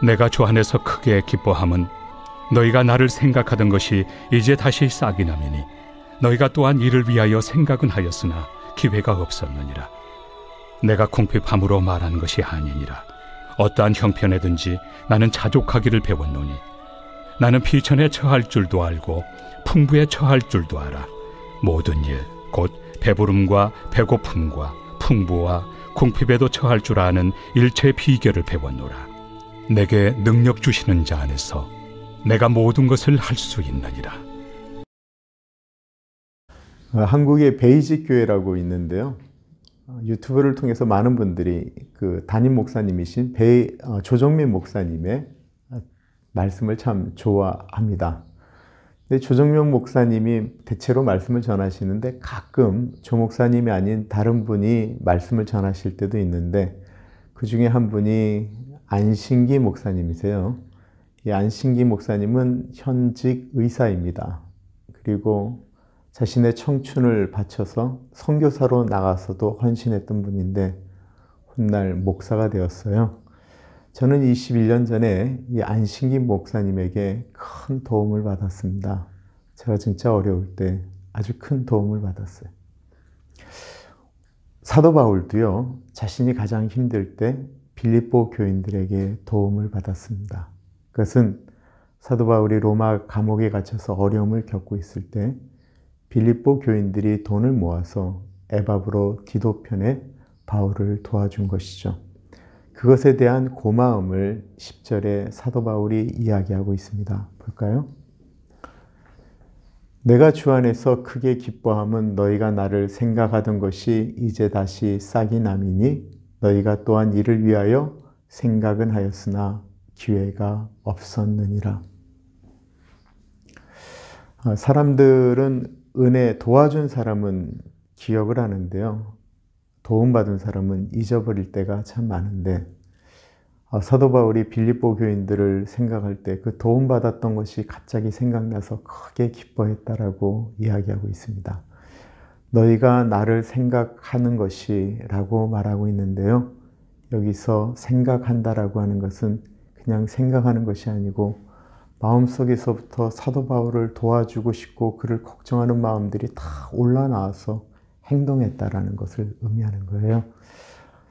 내가 주 안에서 크게 기뻐함은 너희가 나를 생각하던 것이 이제 다시 싹이 나매니 너희가 또한 이를 위하여 생각은 하였으나 기회가 없었느니라. 내가 궁핍함으로 말하는 것이 아니니라. 어떠한 형편에든지 나는 자족하기를 배웠노니 나는 비천에 처할 줄도 알고 풍부에 처할 줄도 알아. 모든 일 곧 배부름과 배고픔과 풍부와 궁핍에도 처할 줄 아는 일체의 비결을 배웠노라. 내게 능력 주시는 자 안에서 내가 모든 것을 할 수 있느니라. 한국에 베이직 교회라고 있는데요. 유튜브를 통해서 많은 분들이 그 담임 목사님이신 조정민 목사님의 말씀을 참 좋아합니다. 근데 조정민 목사님이 대체로 말씀을 전하시는데 가끔 조 목사님이 아닌 다른 분이 말씀을 전하실 때도 있는데 그 중에 한 분이 안신기 목사님이세요. 이 안신기 목사님은 현직 의사입니다. 그리고 자신의 청춘을 바쳐서 선교사로 나가서도 헌신했던 분인데 훗날 목사가 되었어요. 저는 21년 전에 이 안신기 목사님에게 큰 도움을 받았습니다. 제가 진짜 어려울 때 아주 큰 도움을 받았어요. 사도 바울도요, 자신이 가장 힘들 때 빌립보 교인들에게 도움을 받았습니다. 그것은 사도 바울이 로마 감옥에 갇혀서 어려움을 겪고 있을 때 빌립보 교인들이 돈을 모아서 에바브로 디도편에 바울을 도와준 것이죠. 그것에 대한 고마움을 10절에 사도 바울이 이야기하고 있습니다. 볼까요? 내가 주 안에서 크게 기뻐함은 너희가 나를 생각하던 것이 이제 다시 싹이 남이니 너희가 또한 이를 위하여 생각은 하였으나 기회가 없었느니라. 사람들은 은혜 도와준 사람은 기억을 하는데요. 도움받은 사람은 잊어버릴 때가 참 많은데 사도 바울이 빌립보 교인들을 생각할 때 그 도움받았던 것이 갑자기 생각나서 크게 기뻐했다라고 이야기하고 있습니다. 너희가 나를 생각하는 것이 라고 말하고 있는데요. 여기서 생각한다라고 하는 것은 그냥 생각하는 것이 아니고 마음속에서부터 사도 바울을 도와주고 싶고 그를 걱정하는 마음들이 다 올라나와서 행동했다라는 것을 의미하는 거예요.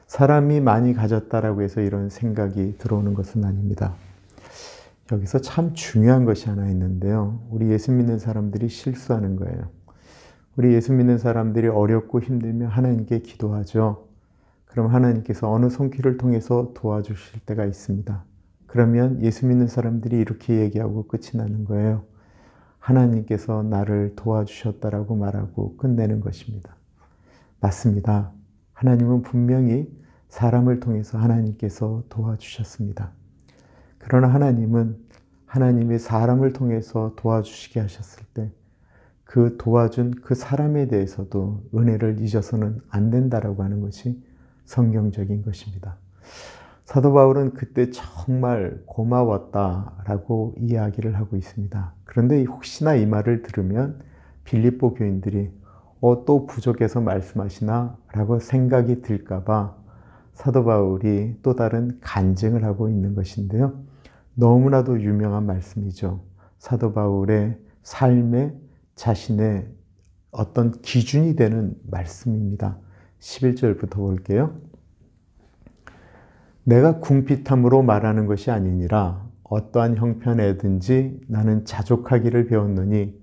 사람이 많이 가졌다라고 해서 이런 생각이 들어오는 것은 아닙니다. 여기서 참 중요한 것이 하나 있는데요. 우리 예수 믿는 사람들이 실수하는 거예요. 우리 예수 믿는 사람들이 어렵고 힘들면 하나님께 기도하죠. 그럼 하나님께서 어느 손길을 통해서 도와주실 때가 있습니다. 그러면 예수 믿는 사람들이 이렇게 얘기하고 끝이 나는 거예요. 하나님께서 나를 도와주셨다라고 말하고 끝내는 것입니다. 맞습니다. 하나님은 분명히 사람을 통해서 하나님께서 도와주셨습니다. 그러나 하나님은 하나님이 사람을 통해서 도와주시게 하셨을 때 그 도와준 그 사람에 대해서도 은혜를 잊어서는 안 된다라고 하는 것이 성경적인 것입니다. 사도 바울은 그때 정말 고마웠다라고 이야기를 하고 있습니다. 그런데 혹시나 이 말을 들으면 빌립보 교인들이 또 부족해서 말씀하시나? 라고 생각이 들까 봐 사도 바울이 또 다른 간증을 하고 있는 것인데요. 너무나도 유명한 말씀이죠. 사도 바울의 삶에 자신의 어떤 기준이 되는 말씀입니다. 11절부터 볼게요. 내가 궁핍함으로 말하는 것이 아니니라 어떠한 형편에든지 나는 자족하기를 배웠노니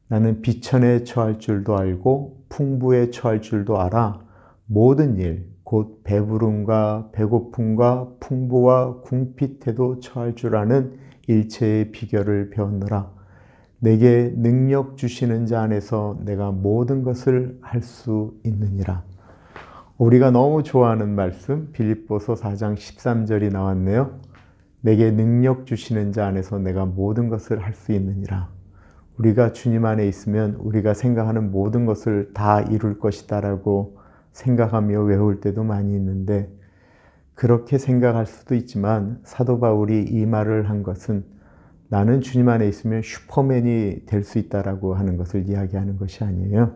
나는 비천에 처할 줄도 알고 풍부에 처할 줄도 알아 모든 일 곧 배부름과 배고픔과 풍부와 궁핍에도 처할 줄 아는 일체의 비결을 배웠노라. 내게 능력 주시는 자 안에서 내가 모든 것을 할 수 있느니라. 우리가 너무 좋아하는 말씀 빌립보서 4장 13절이 나왔네요. 내게 능력 주시는 자 안에서 내가 모든 것을 할 수 있느니라. 우리가 주님 안에 있으면 우리가 생각하는 모든 것을 다 이룰 것이다 라고 생각하며 외울 때도 많이 있는데 그렇게 생각할 수도 있지만 사도 바울이 이 말을 한 것은 나는 주님 안에 있으면 슈퍼맨이 될 수 있다라고 하는 것을 이야기하는 것이 아니에요.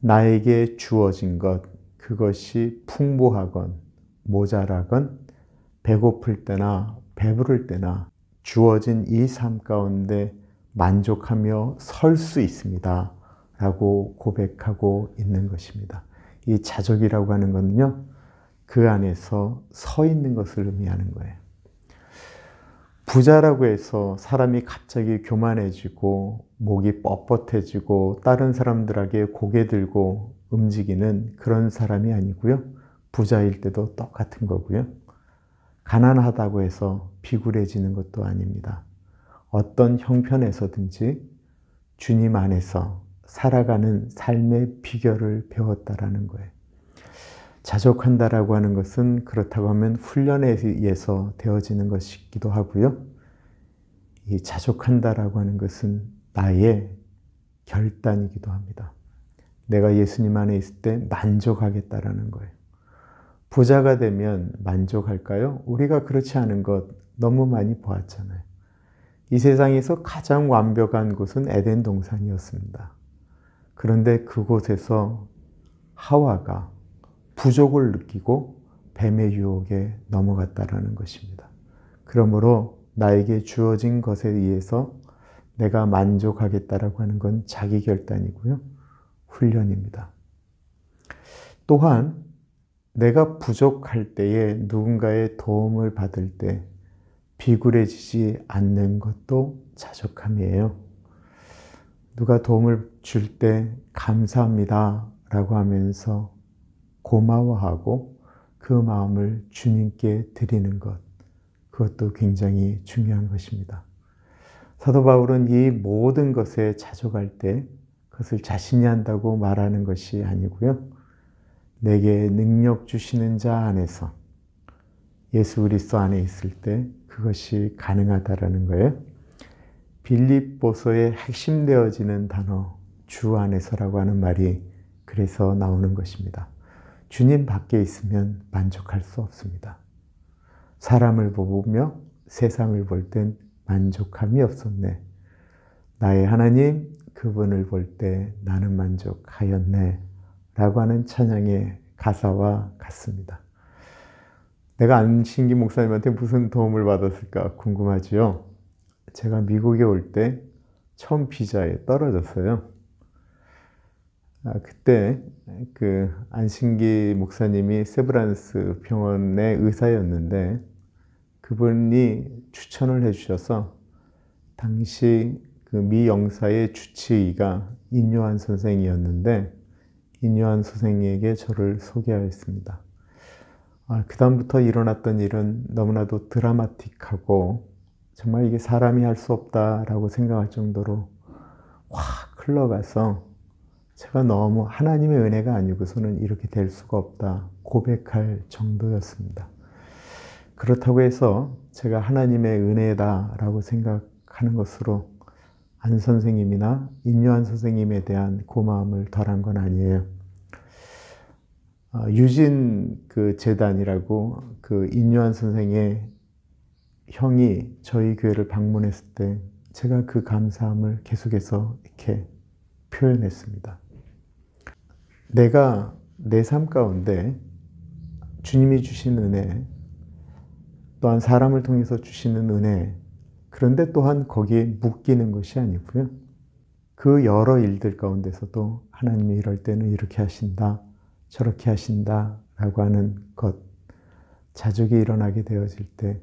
나에게 주어진 것, 그것이 풍부하건 모자라건 배고플 때나 배부를 때나 주어진 이 삶 가운데 만족하며 설 수 있습니다. 라고 고백하고 있는 것입니다. 이 자족이라고 하는 것은요, 그 안에서 서 있는 것을 의미하는 거예요. 부자라고 해서 사람이 갑자기 교만해지고 목이 뻣뻣해지고 다른 사람들에게 고개 들고 움직이는 그런 사람이 아니고요. 부자일 때도 똑같은 거고요. 가난하다고 해서 비굴해지는 것도 아닙니다. 어떤 형편에서든지 주님 안에서 살아가는 삶의 비결을 배웠다라는 거예요. 자족한다라고 하는 것은 그렇다고 하면 훈련에 의해서 되어지는 것이기도 하고요. 이 자족한다라고 하는 것은 나의 결단이기도 합니다. 내가 예수님 안에 있을 때 만족하겠다라는 거예요. 부자가 되면 만족할까요? 우리가 그렇지 않은 것 너무 많이 보았잖아요. 이 세상에서 가장 완벽한 곳은 에덴 동산이었습니다. 그런데 그곳에서 하와가 부족을 느끼고 뱀의 유혹에 넘어갔다라는 것입니다. 그러므로 나에게 주어진 것에 의해서 내가 만족하겠다라고 하는 건 자기 결단이고요. 훈련입니다. 또한 내가 부족할 때에 누군가의 도움을 받을 때 비굴해지지 않는 것도 자족함이에요. 누가 도움을 줄 때 감사합니다 라고 하면서 고마워하고 그 마음을 주님께 드리는 것, 그것도 굉장히 중요한 것입니다. 사도 바울은 이 모든 것에 자족할 때 그것을 자신이 한다고 말하는 것이 아니고요. 내게 능력 주시는 자 안에서 예수 그리스도 안에 있을 때 그것이 가능하다라는 거예요. 빌립보서의 핵심되어지는 단어 주 안에서라고 하는 말이 그래서 나오는 것입니다. 주님 밖에 있으면 만족할 수 없습니다. 사람을 보며 세상을 볼 땐 만족함이 없었네. 나의 하나님 그분을 볼 때 나는 만족하였네. 라고 하는 찬양의 가사와 같습니다. 내가 안신기 목사님한테 무슨 도움을 받았을까 궁금하지요? 제가 미국에 올 때 처음 비자에 떨어졌어요. 그때 그 안신기 목사님이 세브란스 병원의 의사였는데 그분이 추천을 해주셔서 당시 그 미 영사의 주치의가 인요한 선생이었는데 인요한 선생에게 저를 소개하였습니다. 그 다음부터 일어났던 일은 너무나도 드라마틱하고 정말 이게 사람이 할 수 없다라고 생각할 정도로 확 흘러가서 제가 너무 하나님의 은혜가 아니고서는 이렇게 될 수가 없다 고백할 정도였습니다. 그렇다고 해서 제가 하나님의 은혜다라고 생각하는 것으로 안 선생님이나 인요한 선생님에 대한 고마움을 덜한 건 아니에요. 유진 그 재단이라고 그 인요한 선생의 형이 저희 교회를 방문했을 때 제가 그 감사함을 계속해서 이렇게 표현했습니다. 내가 내 삶 가운데 주님이 주신 은혜, 또한 사람을 통해서 주시는 은혜, 그런데 또한 거기에 묶이는 것이 아니고요. 그 여러 일들 가운데서도 하나님이 이럴 때는 이렇게 하신다, 저렇게 하신다 라고 하는 것, 자족이 일어나게 되어질 때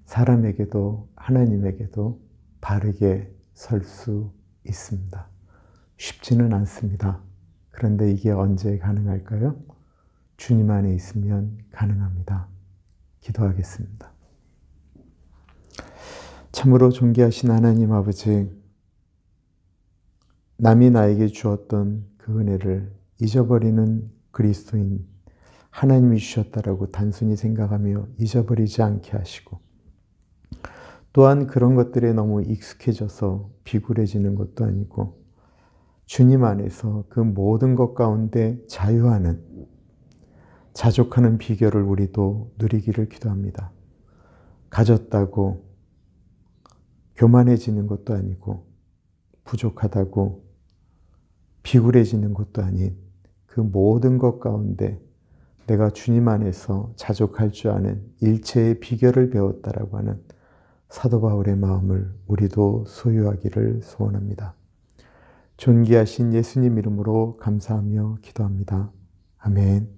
사람에게도 하나님에게도 바르게 설 수 있습니다. 쉽지는 않습니다. 그런데 이게 언제 가능할까요? 주님 안에 있으면 가능합니다. 기도하겠습니다. 참으로 존귀하신 하나님 아버지, 남이 나에게 주었던 그 은혜를 잊어버리는 그리스도인 하나님이 주셨다라고 단순히 생각하며 잊어버리지 않게 하시고, 또한 그런 것들에 너무 익숙해져서 비굴해지는 것도 아니고 주님 안에서 그 모든 것 가운데 자유하는, 자족하는 비결을 우리도 누리기를 기도합니다. 가졌다고 교만해지는 것도 아니고 부족하다고 비굴해지는 것도 아닌 그 모든 것 가운데 내가 주님 안에서 자족할 줄 아는 일체의 비결을 배웠다라고 하는 사도 바울의 마음을 우리도 소유하기를 소원합니다. 존귀하신 예수님 이름으로 감사하며 기도합니다. 아멘.